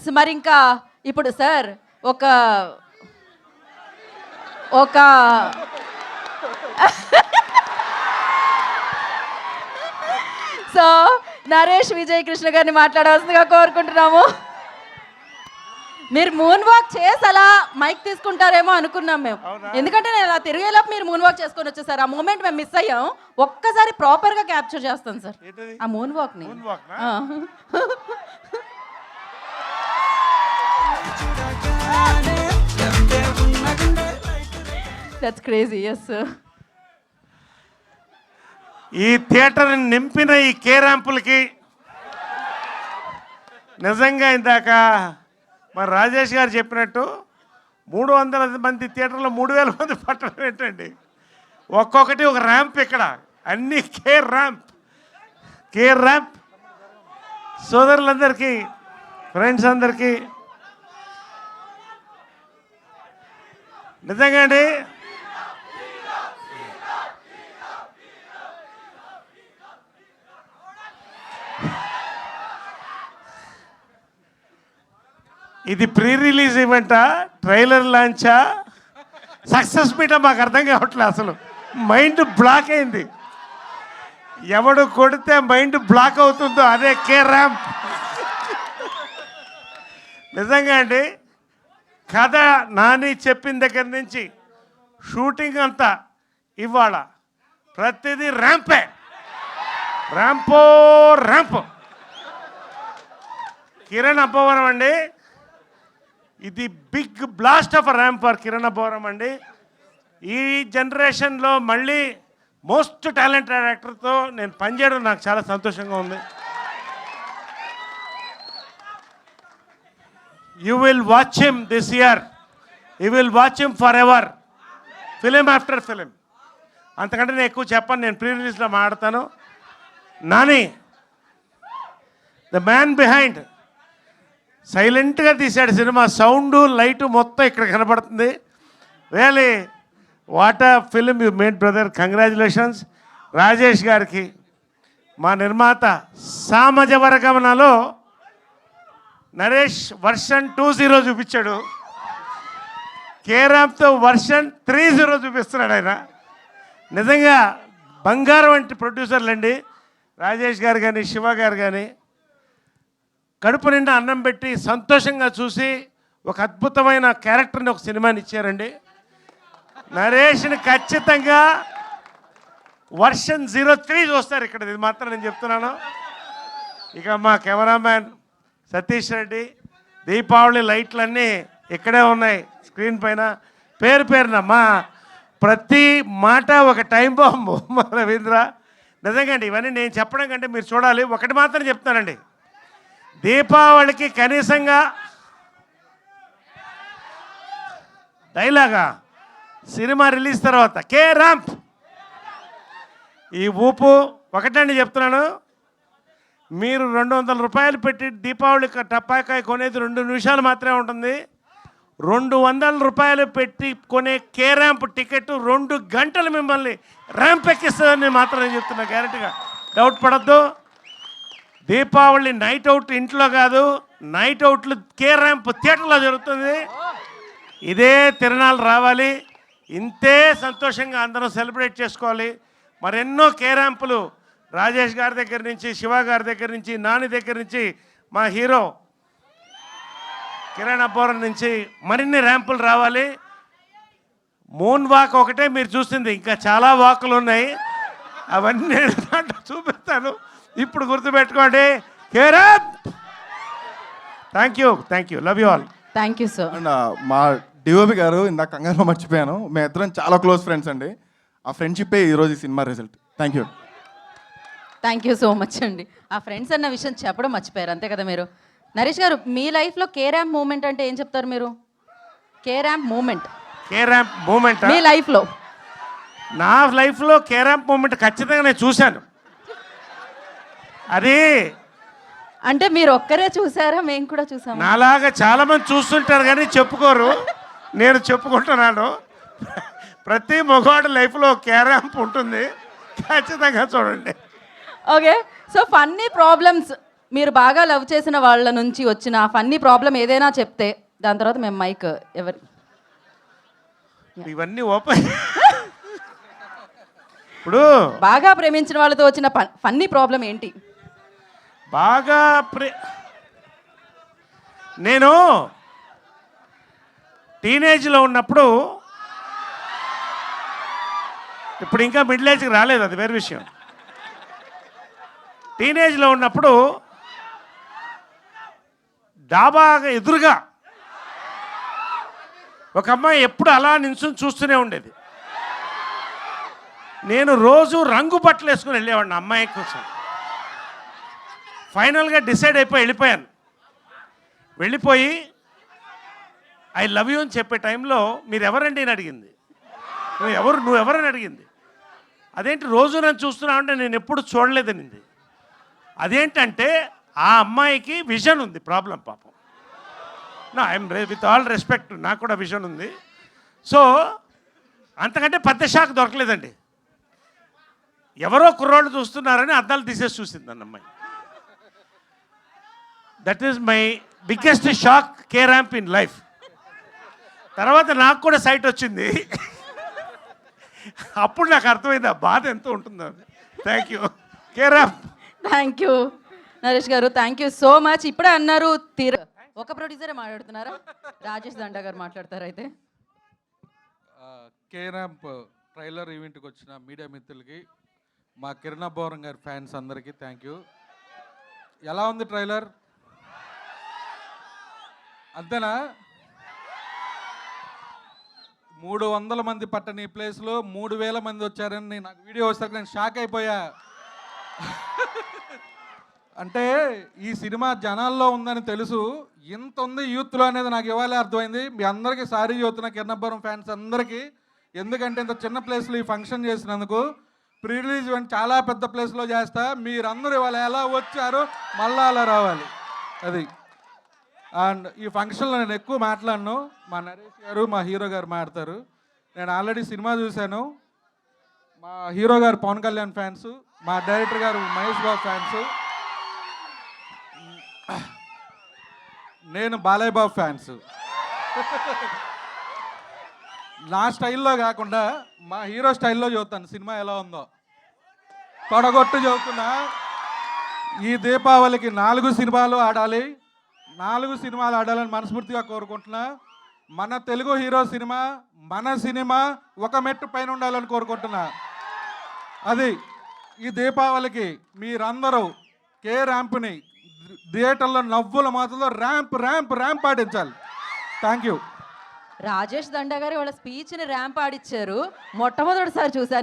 మరి ఇంకా ఇప్పుడు సార్ ఒక ఒక సో నరేష్ విజయ్ కృష్ణ గారిని మాట్లాడవలసిందిగా కోరుకుంటున్నాము. మీరు మూన్ వాక్ చేసి అలా మైక్ తీసుకుంటారేమో అనుకున్నాం మేము, ఎందుకంటే నేను అలా తిరిగేలోపు మీరు మూన్ వాక్ చేసుకొని వచ్చేసారు. ఆ మూమెంట్ మేము మిస్ అయ్యాం. ఒక్కసారి ప్రాపర్ గా క్యాప్చర్ చేస్తాం సార్ ఆ మూన్ వాక్ ని. That's crazy. Yes sir. ఈ థియేటర్ నింపిన ఈ కే ర్యాంపులకి నిజంగా ఇందాక మరి రాజేష్ గారు చెప్పినట్టు 300 మంది థియేటర్లో 3000 మంది పట్టడం ఏంటండి. ఒక్కొక్కటి ఒక ర్యాంప్ ఇక్కడ, అన్ని కే ర్యాంప్. సోదరులందరికీ, ఫ్రెండ్స్ అందరికీ నిజంగా అండి ఇది pre release ఈవెంటా, trailer లాంచా, success meetha మాకు అర్థం కావట్లేదు. అసలు మైండ్ బ్లాక్ అయింది. ఎవడు కొడితే మైండ్ బ్లాక్ అవుతుందో అదే కే ర్యాంప్. నిజంగా అండి, కథ నాని చెప్పిన దగ్గర నుంచి షూటింగ్ అంతా ఇవాళ ప్రతిదీ ర్యాంపే, ర్యాంప్. కిరణ్ అబ్బవరం అండి, ఇది big blast of ramp for Kiran Abbavaram అండి. ఈ జనరేషన్లో మళ్ళీ మోస్ట్ టాలెంటెడ్ యాక్టర్తో నేను పనిచేయడం నాకు చాలా సంతోషంగా ఉంది. You will watch him this year, you will watch him for ever, film after film. అంతకంటే నేను ఎక్కువ చెప్పను, నేను ప్రీ రిలీజ్లో మాట్లాడతాను. నాని ద మ్యాన్ బిహైండ్ సైలెంట్గా తీశాడు సినిమా. సౌండ్ లైట్ మొత్తం ఇక్కడ కనబడుతుంది. రియలీ వాట్ ఆ film you made brother, congratulations. Rajesh గారికి మా నిర్మాత సామజ వర్గమనలో నరేష్ వర్షన్ 2.0 చూపించాడు, కే ర్యాంప్తో వర్షన్ 3.0 చూపిస్తున్నాడు ఆయన. నిజంగా బంగారం వంటి ప్రొడ్యూసర్లు అండి రాజేష్ గారు కానీ శివ గారు కానీ. కడుపు నిండా అన్నం పెట్టి సంతోషంగా చూసి ఒక అద్భుతమైన క్యారెక్టర్ని, ఒక సినిమాని ఇచ్చారండి. నరేష్ని ఖచ్చితంగా వర్షన్ 03 చూస్తారు ఇక్కడ, ఇది మాత్రం నేను చెప్తున్నాను. ఇక మా కెమెరామ్యాన్ సతీష్ రెడ్డి, దీపావళి లైట్లన్నీ ఇక్కడే ఉన్నాయి స్క్రీన్ పైన, పేరున మా ప్రతి మాట ఒక టైం బాంబు మా రవీంద్ర. నిజంగా అండి, ఇవన్నీ నేను చెప్పడం కంటే మీరు చూడాలి. ఒకటి మాత్రం చెప్తానండి, దీపావళికి కనీసంగా డైలాగా సినిమా రిలీజ్ తర్వాత కే ర్యాంప్ ఈ ఊపు ఒకటండి చెప్తున్నాను. మీరు 200 రూపాయలు పెట్టి దీపావళి టపాకాయ కొనేది 2 నిమిషాలు మాత్రమే ఉంటుంది. 200 రూపాయలు పెట్టి కొనే కే ర్యాంప్ టికెట్ 2 గంటలు మిమ్మల్ని ర్యాంప్ ఎక్కిస్తుందని మాత్రం నేను చెప్తున్నా, గ్యారెంటీగా, డౌట్ పడద్దు. దీపావళి నైట్ అవుట్ ఇంట్లో కాదు, నైట్ అవుట్లు కే ర్యాంప్ థియేటర్లో జరుగుతుంది. ఇదే తిరణాలు రావాలి, ఇంతే సంతోషంగా అందరం సెలబ్రేట్ చేసుకోవాలి. మరెన్నో కే ర్యాంపులు రాజేష్ గారి దగ్గర నుంచి, శివ గారి దగ్గర నుంచి, నాని దగ్గర నుంచి, మా హీరో కిరణ్ అబ్బవరం నుంచి మరిన్ని ర్యాంపులు రావాలి. మూన్ వాక్ ఒకటే మీరు చూసింది, ఇంకా చాలా వాకులు ఉన్నాయి, అవన్నీ చూపిస్తాను. ఇప్పుడు గుర్తుపెట్టుకోండి, K ramp. Thank you, love you all. Thank you sir. And మా డిఓపి గారు ఇందాక కంగారులో మర్చిపోయాను, మేము ఇద్దరం చాలా క్లోజ్ ఫ్రెండ్స్ అండి. ఆ ఫ్రెండ్షిప్పే ఈరోజు ఈ cinema result. Thank you so much అండి. ఆ ఫ్రెండ్స్ అన్న విషయం చెప్పడం మర్చిపోయారు, అంతే కదా మీరు. నరేష్ గారు, మీ లైఫ్లో కే ర్యాంప్ మూమెంట్ అంటే ఏం చెప్తారు మీరు? కే ర్యాంప్ మూమెంట్ మీ లైఫ్లో? నా లైఫ్లో కే ర్యాంప్ మూమెంట్ ఖచ్చితంగా నేను చూశాను. అది అంటే మీరు ఒక్కరే చూసారా? మేము కూడా చూసాము. నాలాగా చాలా మంది చూస్తుంటారు కానీ చెప్పుకోరు, నేను చెప్పుకుంటున్నాను. ప్రతి మగవాడి లైఫ్లో కే ర్యాంప్ ఉంటుంది, ఖచ్చితంగా చూడండి. ఓకే, సో ఫన్నీ ప్రాబ్లమ్స్ మీరు బాగా లవ్ చేసిన వాళ్ళ నుంచి వచ్చిన ఫన్నీ ప్రాబ్లం ఏదైనా చెప్తే దాని తర్వాత మేము మైక్ ఎవరి ఇవన్నీ ఓపెన్. ఇప్పుడు బాగా ప్రేమించిన వాళ్ళతో వచ్చిన ఫన్నీ ప్రాబ్లం ఏంటి? బాగా నేను టీనేజ్లో ఉన్నప్పుడు, ఇప్పుడు ఇంకా మిడిల్ ఏజ్కి రాలేదు, అది వేరే విషయం. టీనేజ్లో ఉన్నప్పుడు డాబాగా ఎదురుగా ఒక అమ్మాయి ఎప్పుడు అలా నిల్చుని చూస్తూనే ఉండేది. నేను రోజు రంగు బట్టలు వేసుకుని వెళ్ళేవాడిని అమ్మాయి కోసం. ఫైనల్గా డిసైడ్ అయిపోయి వెళ్ళిపోయాను. వెళ్ళిపోయి ఐ లవ్ యూ అని చెప్పే టైంలో మీరు ఎవరండి అని అడిగింది. నువ్వు ఎవరని అడిగింది. అదేంటి రోజు నన్ను చూస్తున్నావు అంటే నేను ఎప్పుడు చూడలేదనింది. అదేంటంటే ఆ అమ్మాయికి విజన్ ఉంది, ప్రాబ్లం పాపం. నా ఐఎమ్ విత్ ఆల్ రెస్పెక్ట్, నాకు కూడా విజన్ ఉంది. సో అంతకంటే పెద్ద షాక్ దొరకలేదండి. ఎవరో కుర్రోళ్ళు చూస్తున్నారని అద్దాలు తీసేసి చూసింది అన్న అమ్మాయి. That is my biggest shock K ramp in life. తర్వాత నాకు కూడా సైట్ వచ్చింది. అప్పుడు నాకు అర్థమైంది ఆ బాధ ఎంత ఉంటుందో. Thank U K ramp. Thank you Naresh గారు, థ్యాంక్ యూ సో మచ్. ఇప్పుడే అన్నారు ఒక ప్రొడ్యూసరే మాట్లాడుతున్నారా? రాజేష్ దండా గారు మాట్లాడతారు అయితే. కే ర్యాంప్ ట్రైలర్ ఈవెంట్కి వచ్చిన మీడియా మిత్రులకి, మా కిరణ్ బోరం గారి ఫ్యాన్స్ అందరికీ థ్యాంక్ యూ. ఎలా ఉంది ట్రైలర్? అంతేనా? 300 మంది పట్టని ఈ ప్లేస్లో 3000 మంది వచ్చారని నాకు వీడియో వస్తే నేను షాక్ అయిపోయా. అంటే ఈ సినిమా జనాల్లో ఉందని తెలుసు, ఇంత ఉంది యూత్లో అనేది నాకు ఇవాళ అర్థమైంది. మీ అందరికీ సారీ చెబుతున్నా కిరణబోరం ఫ్యాన్స్ అందరికీ. ఎందుకంటే ఇంత చిన్న ప్లేస్లో ఈ ఫంక్షన్ చేసినందుకు. ప్రీ రిలీజ్ ఈవెంట్ చాలా పెద్ద ప్లేస్లో చేస్తా. మీరందరూ ఇవాళ ఎలా వచ్చారో మళ్ళా అలా రావాలి. అది. అండ్ ఈ ఫంక్షన్లో నేను ఎక్కువ మాట్లాడను, మా నరేష్ గారు మా హీరో గారు మాట్లాడతారు. నేను ఆల్రెడీ సినిమా చూశాను. మా హీరో గారు పవన్ కళ్యాణ్ ఫ్యాన్స్, మా డైరెక్టర్ గారు మహేష్ బాబు ఫ్యాన్స్, నేను బాలయ్య బాబు ఫ్యాన్స్. నా స్టైల్లో కాకుండా మా హీరో స్టైల్లో చూస్తాను సినిమా ఎలా ఉందో. తొడగొట్టు చదువుతున్నా. ఈ దీపావళికి 4 సినిమాలు ఆడాలి, 4 సినిమాలు ఆడాలని మనస్ఫూర్తిగా కోరుకుంటున్నా. మన తెలుగు హీరో సినిమా, మన సినిమా ఒక మెట్టు పైన ఉండాలని కోరుకుంటున్నా. అది ఈ దీపావళికి మీరందరూ కే ర్యాంప్ని థియేటర్లో నవ్వుల మాటల్లో ర్యాంప్ ర్యాంప్ ర్యాంప్ ఆడించాలి. Thank you. రాజేష్ దండా గారు వాళ్ళ స్పీచ్ని ర్యాంప్ ఆడిచ్చారు. మొట్టమొదటిసారి చూశాను.